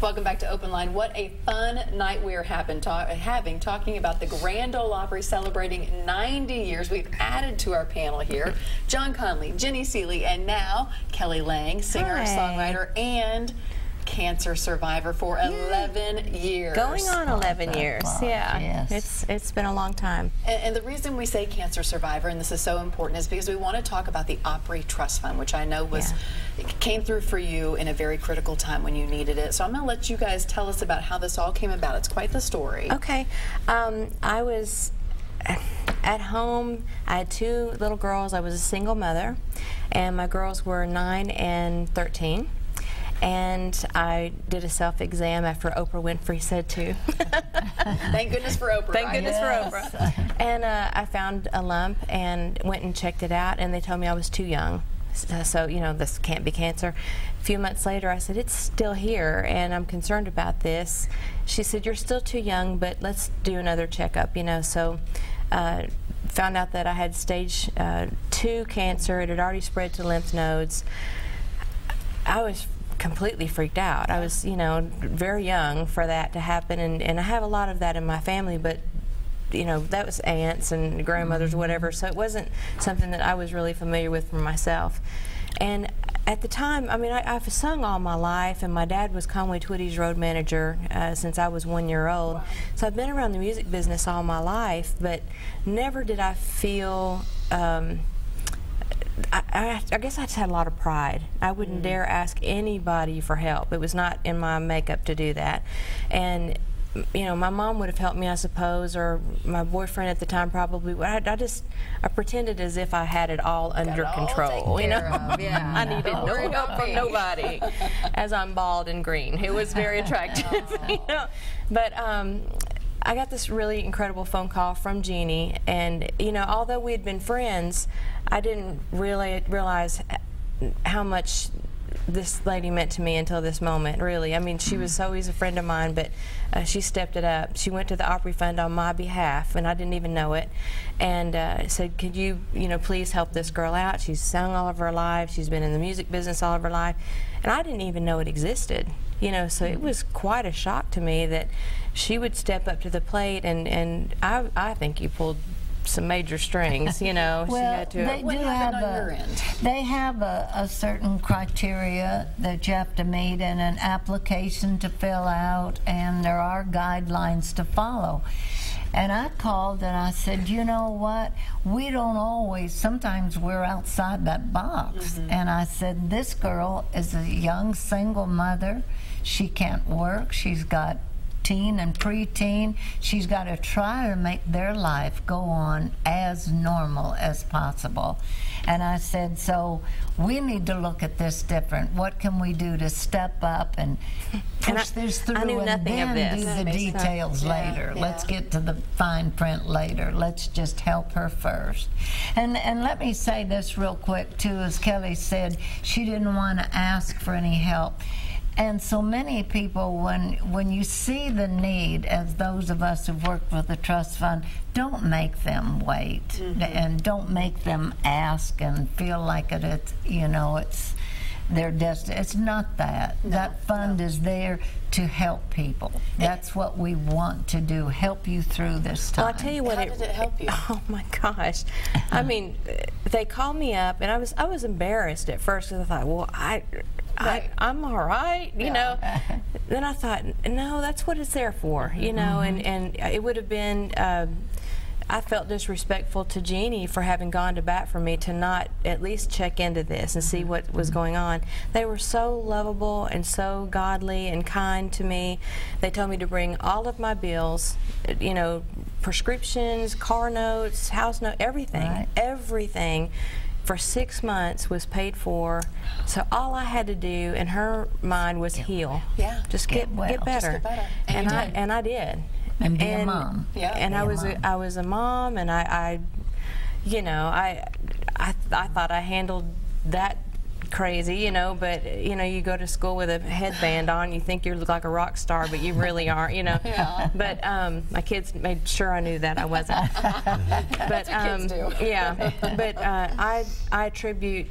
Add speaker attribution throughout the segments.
Speaker 1: Welcome back to OpenLine. What a fun night we are having talking about the Grand Ole Opry celebrating 90 years. We've added to our panel here John Conley, Jenny Seeley, and now Kelly Lang, singer, songwriter, and cancer survivor for 11 years.
Speaker 2: Going on 11 years, yeah.
Speaker 3: Yes.
Speaker 2: It's been a long time.
Speaker 1: And the reason we say cancer survivor, and this is so important, is because we want to talk about the Opry Trust Fund, which I know was came through for you in a very critical time when you needed it. So I'm going to let you guys tell us about how this all came about. It's quite the story.
Speaker 2: Okay. I was at home. I had 2 little girls. I was a single mother, and my girls were 9 and 13. And I did a self-exam after Oprah Winfrey said to.
Speaker 1: Thank goodness for Oprah.
Speaker 2: Thank goodness for Oprah. And I found a lump and went and checked it out, and they told me I was too young. So, you know, this can't be cancer. A few months later, I said, it's still here, and I'm concerned about this. She said, you're still too young, but let's do another checkup, you know. So found out that I had stage 2 cancer. It had already spread to lymph nodes. I was completely freaked out. I was, you know, very young for that to happen, and I have a lot of that in my family, but you know, that was aunts and grandmothers, whatever, so it wasn't something that I was really familiar with for myself. And at the time, I mean, I've sung all my life, and my dad was Conway Twitty's road manager since I was 1 year old. Wow. So I've been around the music business all my life, but never did I feel I guess I just had a lot of pride. I wouldn't dare ask anybody for help. It was not in my makeup to do that. And you know, my mom would have helped me, I suppose, or my boyfriend at the time probably. I pretended as if I had it all under control. You know, I needed no help from nobody, as I'm bald and green. It was very attractive, you know. But I got this really incredible phone call from Jeannie, and you know, although we had been friends, I didn't really realize how much this lady meant to me until this moment, really. I mean, she was always a friend of mine, but she stepped it up. She went to the Opry Fund on my behalf, and I didn't even know it, and said, could you know, please help this girl out? She's sung all of her life. She's been in the music business all of her life, and I didn't even know it existed. You know, so it was quite a shock to me that she would step up to the plate, and I think you pulled some major strings, you know.
Speaker 3: Well,
Speaker 2: she had to.
Speaker 3: They have a certain criteria that you have to meet and an application to fill out, and there are guidelines to follow. And I called and I said, you know what, we don't always, sometimes we're outside that box. And I said, this girl is a young single mother. She can't work. She's got teen and preteen. She's got to try to make their life go on as normal as possible. And I said, so we need to look at this different. What can we do to step up and push this through, and then do the details later? Let's get to the fine print later. Let's just help her first. And let me say this real quick too, as Kelly said, she didn't want to ask for any help. And so many people, when you see the need, as those of us who've worked with the trust fund, don't make them wait, and don't make them ask and feel like it's, you know, it's their destiny. It's not that. That fund is there to help people. That's what we want to do, help you through this time.
Speaker 2: Well, I'll tell you what.
Speaker 1: How did it help you?
Speaker 2: Oh my gosh. I mean, they called me up, and I was embarrassed at first, because I thought, well, I'm all right, you know. Then I thought, no, that's what it's there for, you know. And it would have been, I felt disrespectful to Jeannie for having gone to bat for me to not at least check into this and see what was going on. They were so lovable and so godly and kind to me. They told me to bring all of my bills, you know, prescriptions, car notes, house notes, everything, everything. For 6 months was paid for, so all I had to do in her mind was heal. Just get better. Just get better. And I did.
Speaker 3: And be a mom.
Speaker 2: And I was a mom, and I you know, I thought I handled that crazy, you know, but you know, you go to school with a headband on, you think you look like a rock star, but you really aren't, you know. But my kids made sure I knew that I wasn't. But
Speaker 1: kids do.
Speaker 2: But I attribute,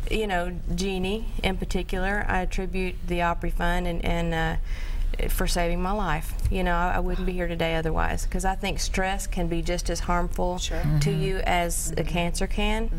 Speaker 2: you know, Jeannie in particular, I attribute the Opry Fund and for saving my life. You know, I wouldn't be here today otherwise, because I think stress can be just as harmful to you as a cancer can.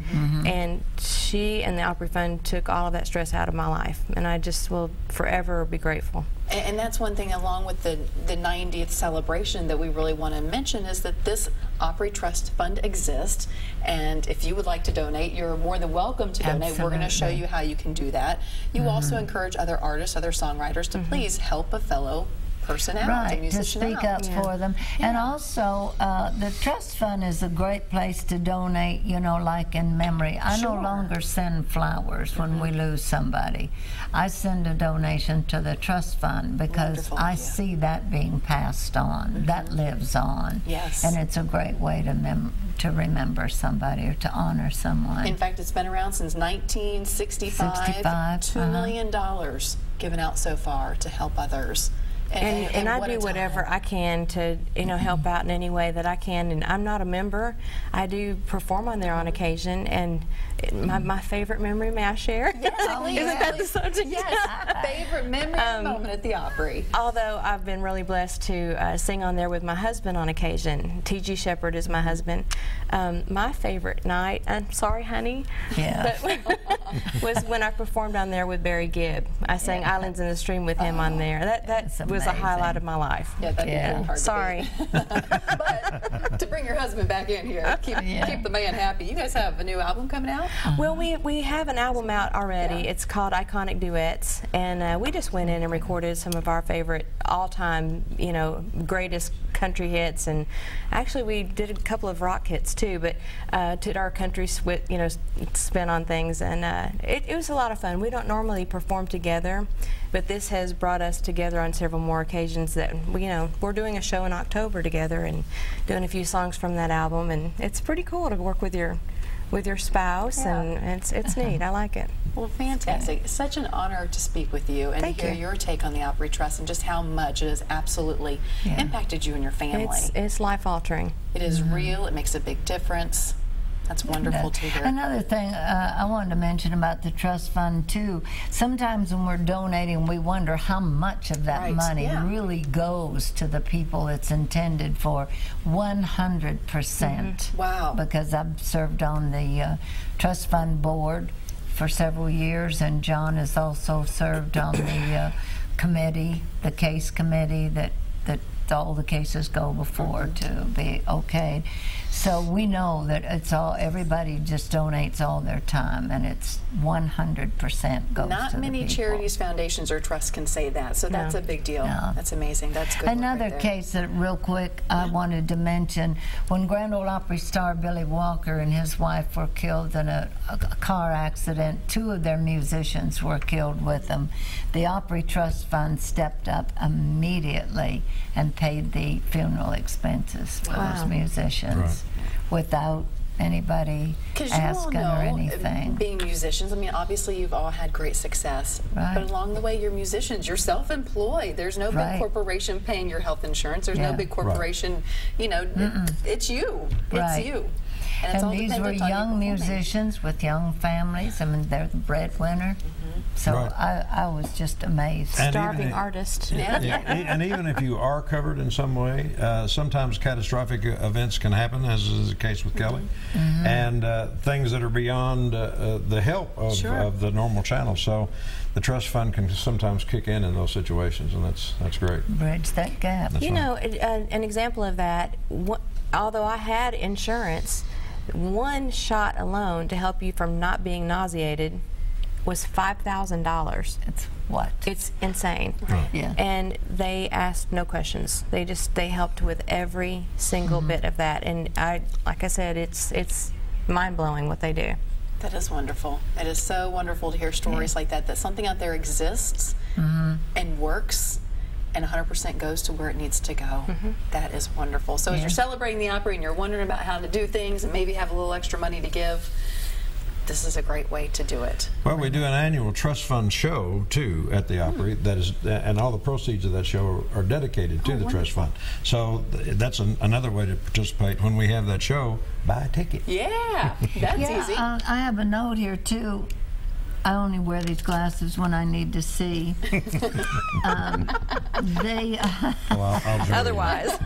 Speaker 2: And she and the Opry Fund took all of that stress out of my life, and I just will forever be grateful.
Speaker 1: And that's one thing, along with the 90th celebration, that we really want to mention, is that this Opry Trust Fund exists, and if you would like to donate, you're more than welcome to donate.
Speaker 3: Absolutely.
Speaker 1: We're going to show you how you can do that. You also encourage other artists, other songwriters to please help a fellow person out, a musician
Speaker 3: to speak up for them. And also, the trust fund is a great place to donate, you know, like in memory. I no longer send flowers when we lose somebody. I send a donation to the trust fund, because I see that being passed on. That lives on.
Speaker 1: Yes.
Speaker 3: And it's a great way to remember somebody or to honor someone.
Speaker 1: In fact, it's been around since 1965. $2 million given out so far to help others.
Speaker 2: And I do whatever I can to, you know, help out in any way that I can. And I'm not a member. I do perform on there on occasion. And my favorite memory, may I share?
Speaker 1: Yes,
Speaker 2: Isn't that the subject?
Speaker 1: Yes, favorite memory moment at the Opry.
Speaker 2: Although I've been really blessed to sing on there with my husband on occasion. T.G. Shepherd is my husband. My favorite night, I'm sorry, honey, was when I performed on there with Barry Gibb. I sang Islands in the Stream with him on there. That was a highlight of my life.
Speaker 1: Yeah, that'd be really hard
Speaker 2: Sorry.
Speaker 1: But to bring your husband back in here, keep the man happy. You guys have a new album coming out?
Speaker 2: Well, we have an album out already. It's called Iconic Duets, and we just went in and recorded some of our favorite all-time, you know, greatest country hits, and actually we did a couple of rock hits too, but did our country spin on things, and it was a lot of fun. We don't normally perform together, but this has brought us together on several more occasions. That we're doing a show in October together and doing a few songs from that album, and it's pretty cool to work with your spouse, and it's neat. I like it.
Speaker 1: Well, fantastic. It's such an honor to speak with you and to hear your take on the Opry Trust and just how much it has absolutely impacted you and your family.
Speaker 2: It's life-altering.
Speaker 1: It is real. It makes a big difference. That's wonderful to hear.
Speaker 3: Another thing I wanted to mention about the trust fund too, sometimes when we're donating, we wonder how much of that money really goes to the people it's intended for. 100%.
Speaker 1: Wow.
Speaker 3: Because I've served on the trust fund board for several years, and John has also served on the committee, the case committee that all the cases go before to be okayed. So we know that it's all, everybody just donates all their time, and it's 100% goes to the people.
Speaker 1: Not many charities, foundations, or trusts can say that, so that's a big deal. That's amazing. That's good.
Speaker 3: Another case that, real quick, I wanted to mention, when Grand Ole Opry star Billy Walker and his wife were killed in a car accident, 2 of their musicians were killed with them. The Opry Trust Fund stepped up immediately and paid the funeral expenses for those musicians without anybody asking or anything.
Speaker 1: Being musicians, I mean, obviously you've all had great success, but along the way you're musicians, you're self-employed. There's no big corporation paying your health insurance. There's no big corporation, you know, it's you. It's you.
Speaker 3: And these were young musicians with young families. I mean, they're the breadwinner. So I was just amazed.
Speaker 2: And starving artist.
Speaker 4: And even if you are covered in some way, sometimes catastrophic events can happen, as is the case with Kelly, and things that are beyond the help of the normal channel. So the trust fund can sometimes kick in those situations, and that's great.
Speaker 3: Bridge that gap.
Speaker 2: You know, an example of that, although I had insurance, one shot alone to help you from not being nauseated was $5,000.
Speaker 3: It's what?
Speaker 2: It's insane.
Speaker 3: Yeah.
Speaker 2: And they asked no questions. They helped with every single bit of that. And like I said, it's mind-blowing what they do.
Speaker 1: That is wonderful. It is so wonderful to hear stories like that, that something out there exists and works, and 100% goes to where it needs to go. That is wonderful. So as you're celebrating the Opry and you're wondering about how to do things and maybe have a little extra money to give, this is a great way to do it.
Speaker 4: Well, we do an annual trust fund show too at the Opry. That is, and all the proceeds of that show are dedicated to the trust fund. So that's another way to participate. When we have that show, buy a ticket.
Speaker 1: Yeah, that's easy.
Speaker 3: I have a note here too. I only wear these glasses when I need to see. They,
Speaker 4: Well, I'll join you.
Speaker 2: Otherwise.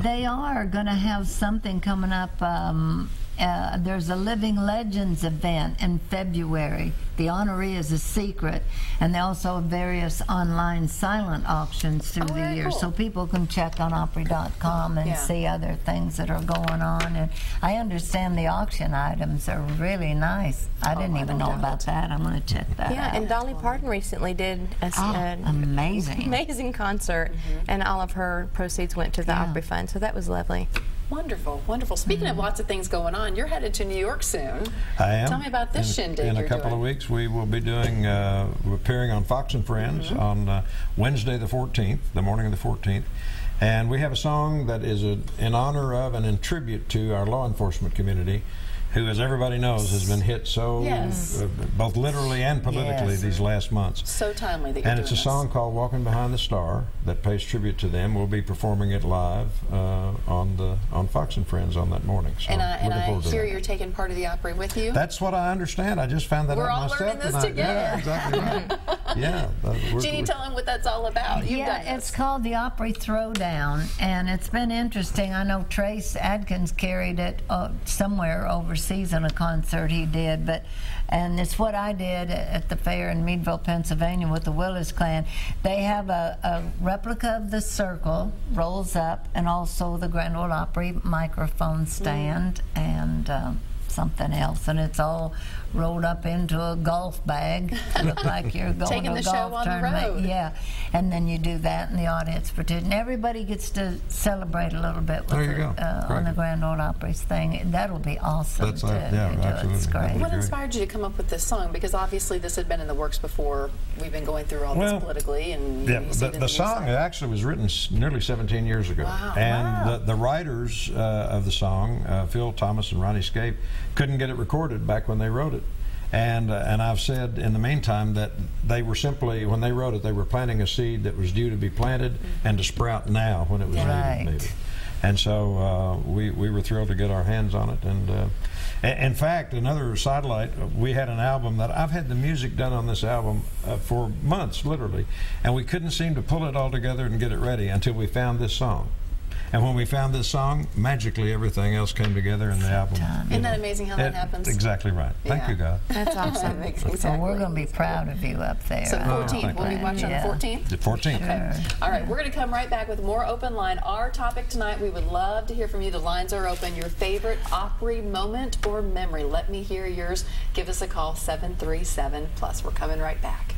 Speaker 3: They are going to have something coming up. There's a Living Legends event in February. The honoree is a secret, and they also have various online silent auctions through the year,
Speaker 1: cool.
Speaker 3: so people can check on Opry.com and see other things that are going on. And I understand the auction items are really nice. I didn't even know about that. I'm going to check that out.
Speaker 2: Yeah, and Dolly Parton recently did an amazing concert, and all of her proceeds went to the Opry Fund, so that was lovely.
Speaker 1: Wonderful, wonderful. Speaking of lots of things going on, you're headed to New York soon.
Speaker 4: I am.
Speaker 1: Tell me about this shindig
Speaker 4: In a
Speaker 1: you're
Speaker 4: couple
Speaker 1: doing.
Speaker 4: of weeks, we will be doing, appearing on Fox and Friends on Wednesday the 14th, the morning of the 14th. And we have a song that is in honor of and in tribute to our law enforcement community, who, as everybody knows, has been hit so, both literally and politically these last months.
Speaker 1: So timely that you're
Speaker 4: And
Speaker 1: doing
Speaker 4: it's a
Speaker 1: this.
Speaker 4: song called Walking Behind the Star that pays tribute to them. We'll be performing it live on Fox and Friends on that morning. So
Speaker 1: And I
Speaker 4: looking forward to
Speaker 1: hear
Speaker 4: that.
Speaker 1: you're taking part of the Opry with you.
Speaker 4: That's what I understand. I just found that
Speaker 1: We're
Speaker 4: out
Speaker 1: all
Speaker 4: myself
Speaker 1: learning this
Speaker 4: tonight.
Speaker 1: together.
Speaker 4: Yeah, exactly right. Yeah.
Speaker 1: Jeannie, tell them what that's all about. You've done this.
Speaker 3: It's called the Opry Throwdown, and it's been interesting. I know Trace Adkins carried it somewhere overseas on a concert he did, and it's what I did at the fair in Meadville, Pennsylvania with the Willis Clan. They have a replica of the circle, rolls up, and also the Grand Ole Opry microphone stand, and something else, and it's all rolled up into a golf bag to look like you're going
Speaker 1: Taking
Speaker 3: to a
Speaker 1: the show
Speaker 3: golf
Speaker 1: on the
Speaker 3: tournament.
Speaker 1: road.
Speaker 3: Yeah, and then you do that, and the audience participates. And everybody gets to celebrate a little bit with
Speaker 4: There you go.
Speaker 3: on the Grand Ole Opry's thing. That'll be awesome.
Speaker 4: That's
Speaker 3: to
Speaker 4: yeah,
Speaker 3: do.
Speaker 4: absolutely.
Speaker 3: It's great.
Speaker 1: What inspired you to come up with this song? Because obviously this had been in the works before. We've been going through all this politically, and
Speaker 4: yeah,
Speaker 1: you see it in
Speaker 4: the
Speaker 1: news
Speaker 4: song
Speaker 1: cycle.
Speaker 4: actually was written nearly 17 years ago.
Speaker 1: Wow.
Speaker 4: And the writers of the song, Phil Thomas and Ronnie Scape, couldn't get it recorded back when they wrote it. And I've said in the meantime that they were simply, when they wrote it, they were planting a seed that was due to be planted and to sprout now when it was needed. And so we were thrilled to get our hands on it. And in fact, another sidelight, we had an album that I've had the music done on this album for months, literally, and we couldn't seem to pull it all together and get it ready until we found this song. And when we found this song, magically everything else came together in the album.
Speaker 1: Isn't that amazing how that happens?
Speaker 4: Exactly right. Thank you, God.
Speaker 2: That's awesome.
Speaker 3: So we're going to be proud of you up there.
Speaker 1: So 14th, we'll be watching on the 14th?
Speaker 4: The 14th.
Speaker 1: Okay. All right, we're going to come right back with more Open Line. Our topic tonight, we would love to hear from you. The lines are open. Your favorite Opry moment or memory. Let me hear yours. Give us a call, 737+. We're coming right back.